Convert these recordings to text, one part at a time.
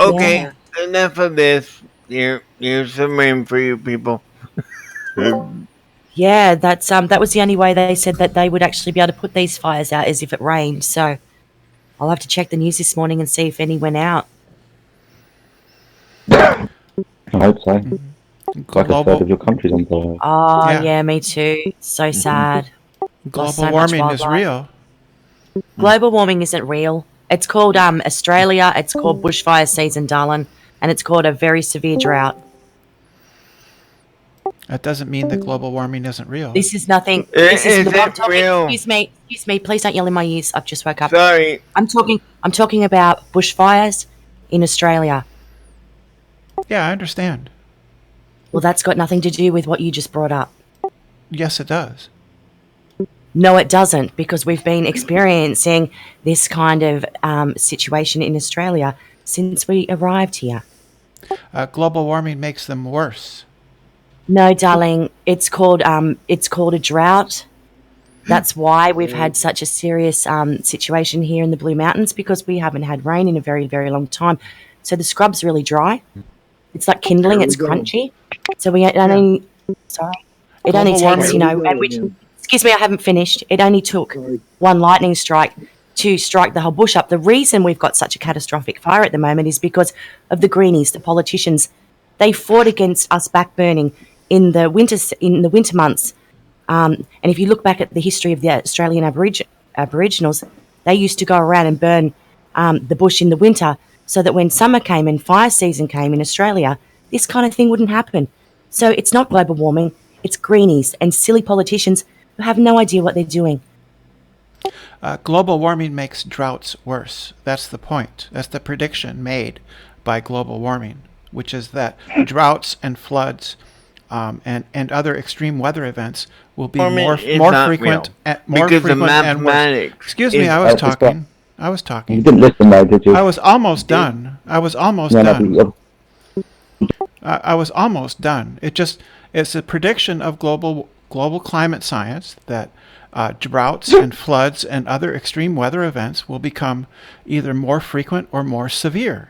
Okay, Yeah. enough of this. Here's some rain for you people. Yeah, that was the only way they said that they would actually be able to put these fires out is if it rained. So I'll have to check the news this morning and see if any went out. I hope so. It's like a third Global, of your country's on fire. Oh, yeah, yeah, me too. So sad. Lost global so much warming is wildlife. real. Global warming isn't real. It's called Australia. It's called bushfire season, darling, and it's called a very severe drought. That doesn't mean that global warming isn't real. This is nothing. This is Is look, I'm it talking. real? Excuse me. Please don't yell in my ears. I've just woke up. Sorry. I'm talking about bushfires in Australia. Yeah, I understand. Well, that's got nothing to do with what you just brought up. Yes, it does. No, it doesn't, because we've been experiencing this kind of situation in Australia since we arrived here. Global warming makes them worse. No, darling, it's called a drought. That's why we've had such a serious situation here in the Blue Mountains, because we haven't had rain in a very, very long time. So the scrub's really dry. It's like kindling. It's crunchy. So it only Global takes, warming. excuse me, I haven't finished. It only took one lightning strike to strike the whole bush up. The reason we've got such a catastrophic fire at the moment is because of the greenies, the politicians. They fought against us backburning in the winter months. And if you look back at the history of the Australian Aboriginals, they used to go around and burn the bush in the winter so that when summer came and fire season came in Australia, this kind of thing wouldn't happen. So it's not global warming, it's greenies and silly politicians who have no idea what they're doing. Global warming makes droughts worse. That's the point. That's the prediction made by global warming, which is that droughts and floods and other extreme weather events will be more frequent and worse. Excuse me, I was talking. You didn't listen though, did you? I was almost done. I was almost done. It's a prediction of global climate science that droughts and floods and other extreme weather events will become either more frequent or more severe.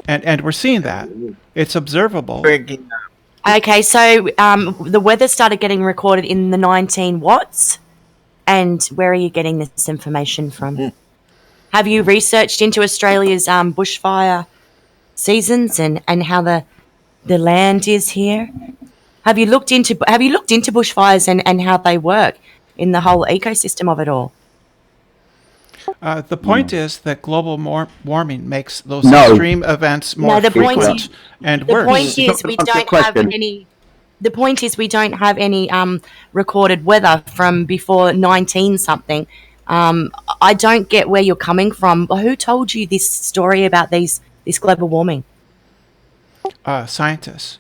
And we're seeing that. It's observable. Okay, so the weather started getting recorded in the 19 watts. And where are you getting this information from? Have you researched into Australia's bushfire seasons and how the land is here? Have you looked into bushfires and how they work in the whole ecosystem of it all? The point is that global warming makes those extreme events more frequent and worse. The point is we don't have any recorded weather from before 19 something. I don't get where you're coming from. Who told you this story about this global warming? Scientists.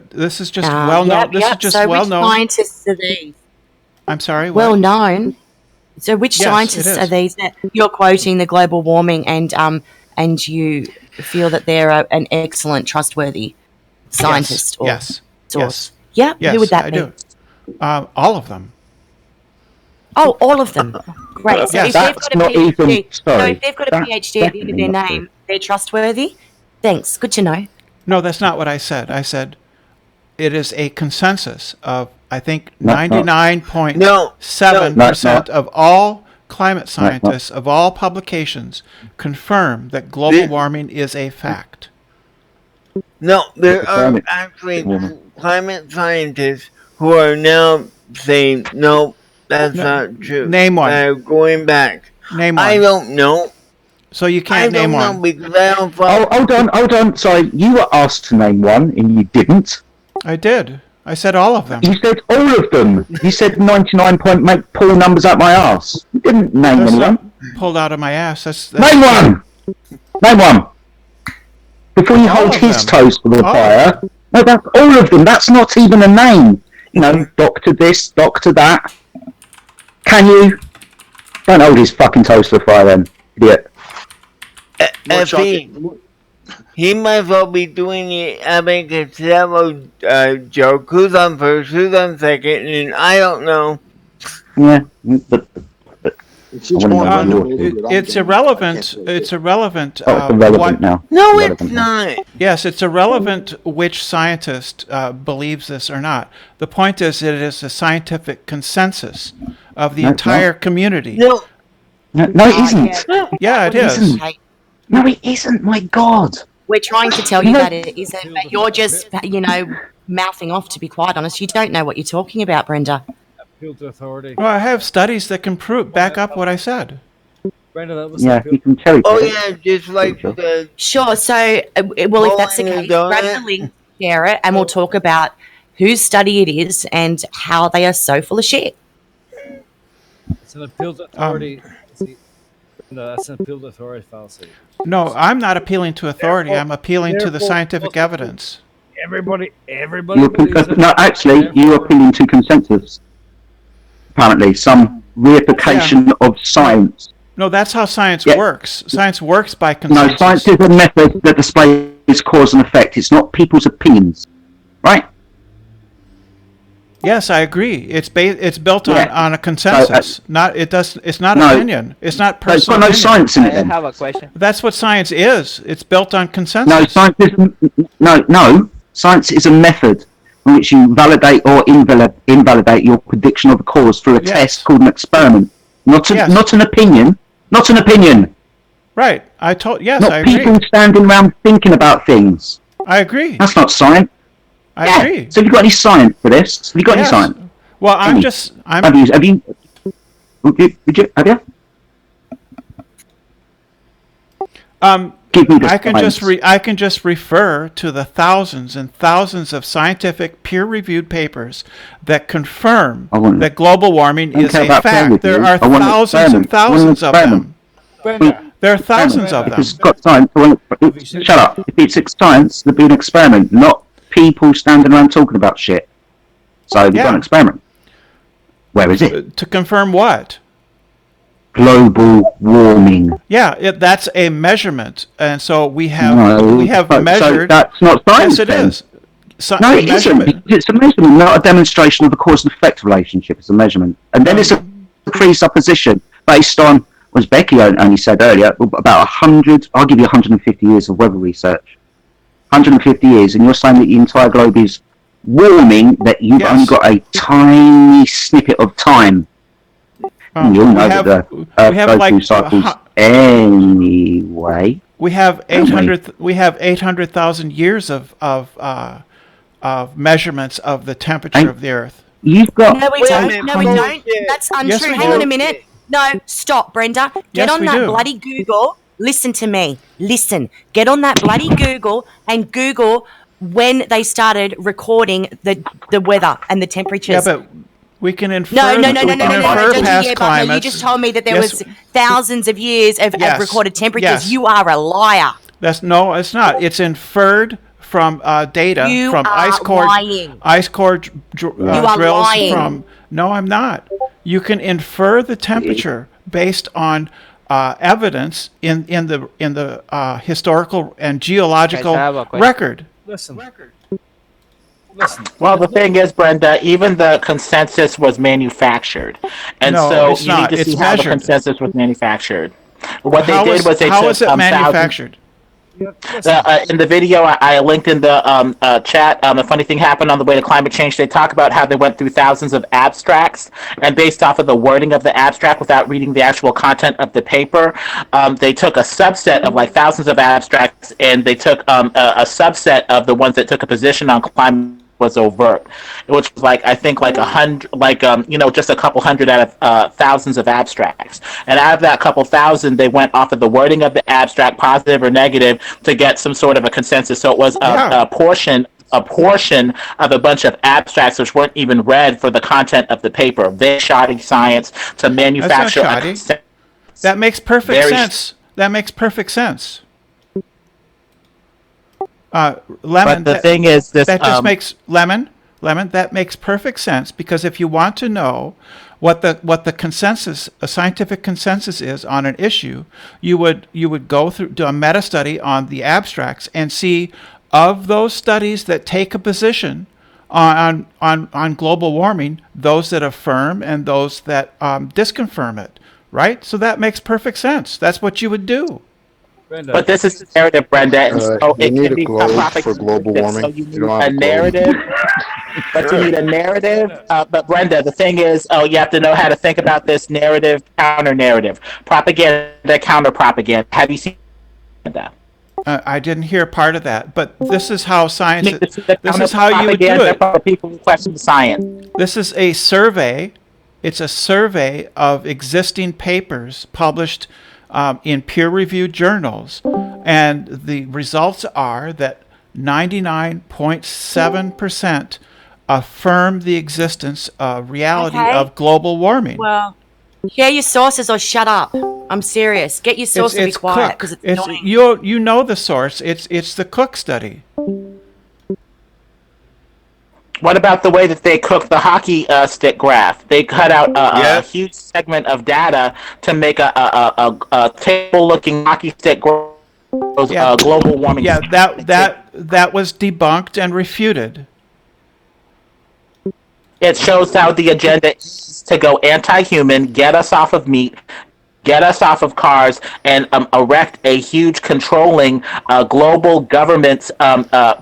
This is just well known. This is just well known. Which scientists are these? I'm sorry. Well known. So which scientists are these that you're quoting the global warming and you feel that they're an excellent, trustworthy scientist or source? Yes. Yeah. Who would that be? Do. All of them. Oh, all of them. Great. So if they've got a PhD, if they've got a PhD at the end of their name, they're trustworthy. Thanks. Good to know. No, that's not what I said. I said it is a consensus of, I think, 99.7% of all climate scientists of all publications confirm that global warming is a fact. No, there are actually climate scientists who are now saying, no, that's not true. Name one. They're going back. Name one. I don't know. So you can't name one. I don't know because I don't follow. Hold on. Sorry, you were asked to name one and you didn't. I did. I said all of them. You said all of them. You said 99 point make pull numbers out my ass. You didn't name anyone. Pulled out of my ass. That's Name one. Name one. Before you hold his toes to the fire. No, that's all of them. That's not even a name. You know, doctor this, doctor that. Can you? Don't hold his fucking toes to the fire then, idiot. He might as well be doing it. I make a several joke. Who's on first? Who's on second? And I don't know. Yeah, but It's just I wanna more know Um, your manipulated. opinion. it's irrelevant. It's irrelevant. Oh, it's irrelevant What? now. No, Irrelevant it's now. not. Yes, it's irrelevant which scientist believes this or not. The point is that it is a scientific consensus of the No, it's entire community. No, No, it isn't. Yeah, it is. Isn't. Okay. No, it isn't. My God. We're trying to tell You you know- that it isn't, but you're just, mouthing off, to be quite honest. You don't know what you're talking about, Brenda. Appeal to authority. Well, I have studies that can back up what I said. Brenda, that was Yeah, appeal. you can cherry oh pick. yeah, just like the Sure. So, well, if that's the Rolling case, the grab donut. the link, share it, and we'll talk about whose study it is and how they are so full of shit. It's an appeal to authority. See, Brenda, that's an appeal to authority fallacy. No, I'm not appealing to authority. I'm appealing to the Therefore- scientific evidence. Everybody You're, believes it. no, actually, you're Therefore- appealing to consensus. Apparently, some reification of science. No, that's how science Yeah. works. Science works by No, consensus. science is a method that displays cause and effect. It's not people's opinions, right? Yes, I agree. It's built on, Yeah. on a consensus. It's not No. opinion. It's not So it's personal got no opinion. science in I it. Then. have a question. That's what science is. It's built on No, consensus. science is no. Science is a method in which you validate or invalidate your prediction of a cause through a Yes. test called an experiment. Not Yes. not an opinion. Not an opinion. Right. Yes, Not I agree. people standing around thinking about things. I agree. That's not science. I Yeah. agree. So have you got any science for this? Have you got Yes. any science? Well, Have you? Have you? Have you? Give me the I can science. just refer to the thousands and thousands of scientific peer-reviewed papers that confirm I want- that global warming I don't is care a about peer fact. There review. are I want an thousands and experiment. I want an thousands of experiment. them. Brenda, There are thousands of If them. it's got science, shut up. If it's science, there'd be an experiment, not people standing around talking about shit. So we've got Yeah. an experiment. Where is it? To confirm what? Global warming. Yeah, that's a measurement, and so we have No, so measured. that's not science. Yes, it then. is. No, it isn't. It's a measurement, not a demonstration of a cause and effect relationship. It's a measurement, and then it's a presupposition based on, as Becky only said earlier, about 100. I'll give you 150 years of weather research. 150 years, and you're saying that the entire globe is warming. That you've Yes. only got a tiny snippet of time. You all know that the Earth goes through cycles anyway. we have Don't we? 800,000 years of measurements of the temperature And- of the Earth. You've got. No, we Wait a don't. minute, No, we bullshit. don't. That's untrue. Yes, we Hang on do. a minute. No, stop, Brenda. Get Yes, on we that do. bloody Google. Listen to me. Listen. Get on that bloody Google and Google when they started recording the weather and the Yeah, temperatures. but we can infer. No. we can infer past Yeah, but no, you climates. just told me that there Yes. was thousands of years of Yes. recorded temperatures. Yes. You are a liar. It's not. It's inferred from data You from are lying. ice core are drills lying. from. No, I'm not. You can infer the temperature based on evidence in the historical and geological Guys, I have a question. record. listen. Well, the thing is, Brenda, even the consensus was manufactured, and No, so it's you not. need to It's see how the measured. consensus was manufactured. What they How did was they how took is it thousands. manufactured? In the video I linked in the chat, the funny thing happened on the way to climate change. They talk about how they went through thousands of abstracts, and based off of the wording of the abstract without reading the actual content of the paper, they took a subset of like thousands of abstracts, and they took a subset of the ones that took a position on climate was overt, which was like I think like 100, like just a couple hundred out of thousands of abstracts. And out of that couple thousand, they went off of the wording of the abstract, positive or negative, to get some sort of a consensus. So it was Yeah. a portion of a bunch of abstracts which weren't even read for the content of the paper. Very shoddy science to manufacture a shoddy. consensus. That makes perfect Very- sense. That makes perfect sense. Lemon. But the thing is, this That just makes lemon. That makes perfect sense because if you want to know what the consensus, a scientific consensus is on an issue, you would go through do a meta study on the abstracts and see of those studies that take a position on global warming, those that affirm and those that disconfirm it, right? So that makes perfect sense. That's what you would do. Brenda, But this is the narrative, Brenda. And so You it need can a be globe propaganda. for global warming. So you You need don't a have a globe. narrative. But you need a narrative. But Brenda, the thing is, you have to know how to think about this narrative, counter narrative, propaganda, counter propaganda. Have you seen that? I didn't hear part of that, but this is how science. I mean, This is how you would do propaganda it. for the people who question science. This is a survey. It's a survey of existing papers published in peer-reviewed journals, and the results are that 99.7% affirm the existence of reality Okay. of global warming. Well, share your sources or shut up. I'm serious. Get your source and be quiet because it's annoying. You know the source. It's the Cook study. What about the way that they cook the hockey stick graph? They cut out a Yes. huge segment of data to make a table-looking hockey stick graph. Yeah. Global warming. Yeah, that was debunked and refuted. It shows how the agenda is to go anti-human, get us off of meat, get us off of cars, and erect a huge controlling global government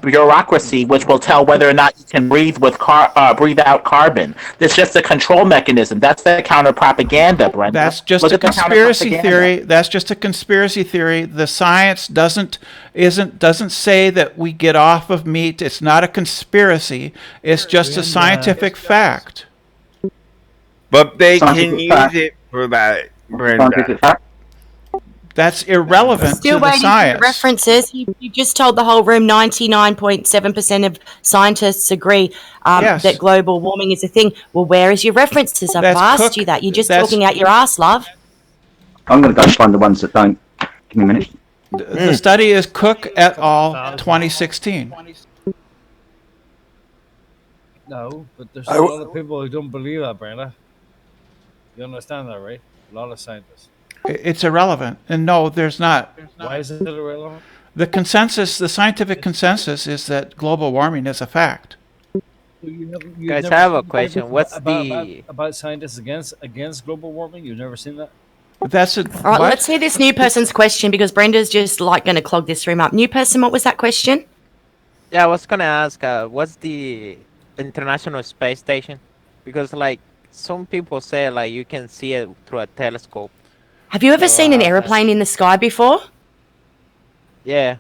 bureaucracy, which will tell whether or not you can breathe out carbon. It's just a control mechanism. That's the counter propaganda, Brenda. That's just Look a at the conspiracy counter-propaganda. theory. That's just a conspiracy theory. The science doesn't say that we get off of meat. It's not a conspiracy. It's just a scientific fact. But they can Scientific use fact. it for that, Scientific Brenda. fact. That's irrelevant Still to the waiting for science. the references. You just told the whole room 99.7% of scientists agree Yes. that global warming is a thing. Well, where is your references? I've That's asked Cook- you that. You're just that's- talking out your ass, love. I'm going to go and find the ones that don't. Give me a minute. The study is Cook et al. 2016. no, but there's a lot of people who don't believe that, Brenda. You understand that, right? A lot of scientists. It's irrelevant. And no, there's not. Why is it irrelevant? The scientific consensus is that global warming is a fact. You've Guys, never I have a seen question. papers What's about scientists against global warming? You've never seen that? That's a All right, what? let's hear this new person's question because Brenda's just like going to clog this room up. New person, what was that question? Yeah, I was gonna ask, what's the International Space Station? Because like some people say, like you can see it through a telescope. Have you ever So, seen an aeroplane in the sky before? Yeah.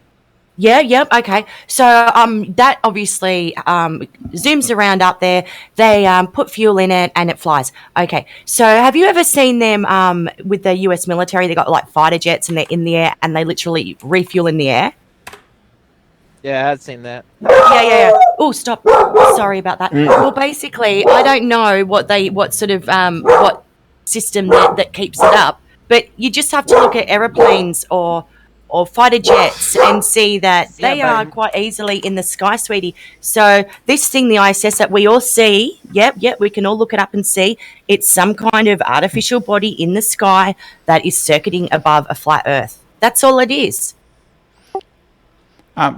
Yeah, yep, okay. So that obviously zooms around up there. They put fuel in it and it flies. Okay. So have you ever seen them with the US military? They got like fighter jets and they're in the air and they literally refuel in the air. Yeah, I've seen that. Yeah. Oh, stop. Sorry about that. Well, basically, I don't know what system that keeps it up, but you just have to look at aeroplanes or fighter jets and see that they are quite easily in the sky, sweetie. So this thing, the ISS that we all see, yep, we can all look it up and see, it's some kind of artificial body in the sky that is circuiting above a flat Earth. That's all it is.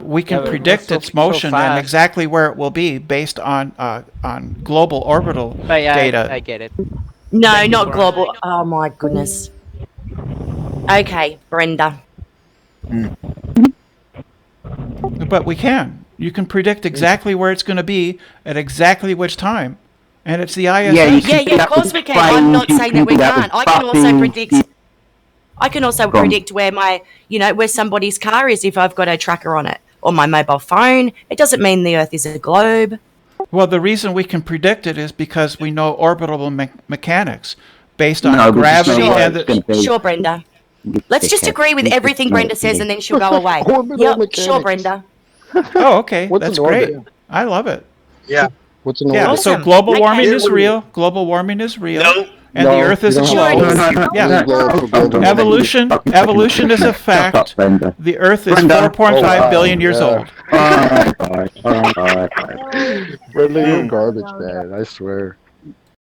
We can Yeah, but predict so- its motion so and fast. exactly where it will be based on global orbital But yeah, data. I get it. No, Thank you not for global. Oh my goodness. Okay, Brenda. But we can. You can predict exactly where it's going to be at exactly which time, and it's the ISS. Yeah, you can do Yeah, that of course with we can. I'm not planes, saying you that we can do can't. with I can also buses. predict. I can also Go on. predict where where somebody's car is if I've got a tracker on it or my mobile phone. It doesn't mean the Earth is a globe. Well, the reason we can predict it is because we know orbital mechanics based on No, but gravity it's not and it's gonna be- Sure, Brenda. Let's just dickhead. agree with It's everything not Brenda says me. and then she'll go away. Orbital Yep, mechanics. sure, Brenda. Oh, okay, What's that's an great. orbit? I love it. What's an Yeah, orbit? so Awesome. global Okay. warming Yeah, is real. Global warming is real, No. and the No, Earth is a you don't globe. have to. No. Yeah. Globe for global warming. Evolution is a Shut up, fact. Brenda. The Earth is Brenda. 4.5 billion years yeah. old. Alright. Brenda, you're garbage, man. I swear.